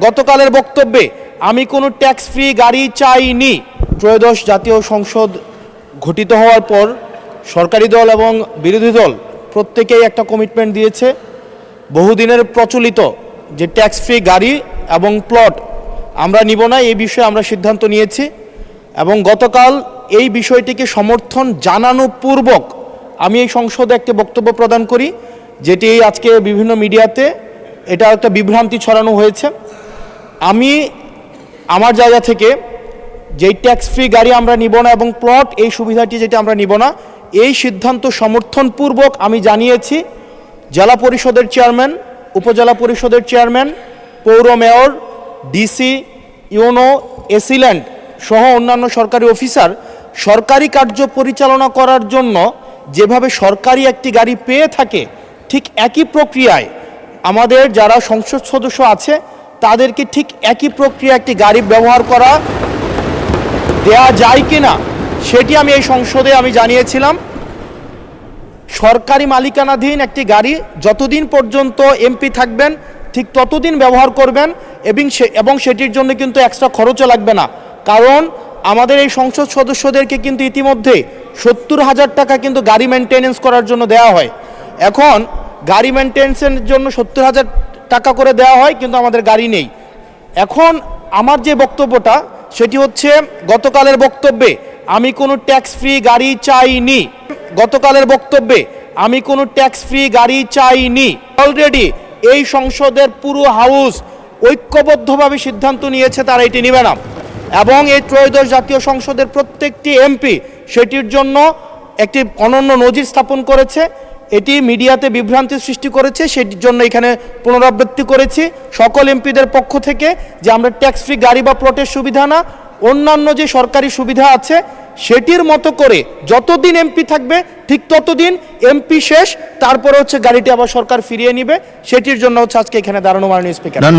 গতকালের বক্তব্যে আমি কোনো ট্যাক্স ফ্রি গাড়ি চাইনি। ত্রয়োদশ জাতীয় সংসদ গঠিত হওয়ার পর সরকারি দল এবং বিরোধী দল প্রত্যেকেই একটা কমিটমেন্ট দিয়েছে, বহুদিনের প্রচলিত যে ট্যাক্স ফ্রি গাড়ি এবং প্লট আমরা নিব না, এই বিষয়ে আমরা সিদ্ধান্ত নিয়েছি। এবং গতকাল এই বিষয়টিকে সমর্থন জানানো পূর্বক আমি এই সংসদে একটি বক্তব্য প্রদান করি, যেটি আজকে বিভিন্ন মিডিয়াতে এটা একটা বিভ্রান্তি ছড়ানো হয়েছে। আমি আমার জায়গা থেকে যেই ট্যাক্স ফ্রি গাড়ি আমরা নিব না এবং প্লট এই সুবিধাটি যেটা আমরা নিব না, এই সিদ্ধান্ত সমর্থনপূর্বক আমি জানিয়েছি জেলা পরিষদের চেয়ারম্যান, উপজেলা পরিষদের চেয়ারম্যান, পৌর মেয়র, ডিসি, ইউনো, এসিল্যান্ড সহ অন্যান্য সরকারি অফিসার সরকারি কার্য পরিচালনা করার জন্য যেভাবে সরকারি একটি গাড়ি পেয়ে থাকে, ঠিক একই প্রক্রিয়ায় আমাদের যারা সংসদ সদস্য আছে তাদেরকে ঠিক একই প্রক্রিয়া একটি গাড়ি ব্যবহার করা দেয়া যায় কিনা সেটি আমি এই সংসদে আমি জানিয়েছিলাম। সরকারি মালিকানাধীন একটি গাড়ি যতদিন পর্যন্ত এমপি থাকবেন ঠিক ততদিন ব্যবহার করবেন এবং সেটির জন্য কিন্তু এক্সট্রা খরচও লাগবে না, কারণ আমাদের এই সংসদ সদস্যদেরকে কিন্তু ইতিমধ্যে 70,000 টাকা কিন্তু গাড়ি মেনটেনেন্স করার জন্য দেওয়া হয়। এখন গাড়ি মেনটেন্সের জন্য 70,000 টাকা করে দেওয়া হয়, কিন্তু আমাদের গাড়ি নেই। এখন আমার যে বক্তব্যটা সেটি হচ্ছে গতকালের বক্তব্যে আমি কোনো ট্যাক্স ফ্রি গাড়ি চাইনি। গতকালের বক্তব্যে আমি কোনো ট্যাক্স ফ্রি গাড়ি চাইনি। অলরেডি এই সংসদের পুরো হাউস ঐক্যবদ্ধভাবে সিদ্ধান্ত নিয়েছে তারা এটি নেবে না, এবং এই ত্রয়োদশ জাতীয় সংসদের প্রত্যেকটি এমপি সেটির জন্য একটি অনন্য নজির স্থাপন করেছে। এটি মিডিয়াতে বিভ্রান্তির সৃষ্টি করেছে, সেটির জন্য এখানে পুনরাবৃত্তি করেছি সকল এমপিদের পক্ষ থেকে যে আমরা ট্যাক্স ফ্রি গাড়ি বা প্লটের সুবিধা না, অন্যান্য যে সরকারি সুবিধা আছে সেটির মতো করে যতদিন এমপি থাকবে ঠিক ততদিন এমপি শেষ, তারপরে হচ্ছে গাড়িটি আবার সরকার ফিরিয়ে নিবে। সেটির জন্য হচ্ছে আজকে এখানে দাঁড়ানো মাননীয় স্পিকার।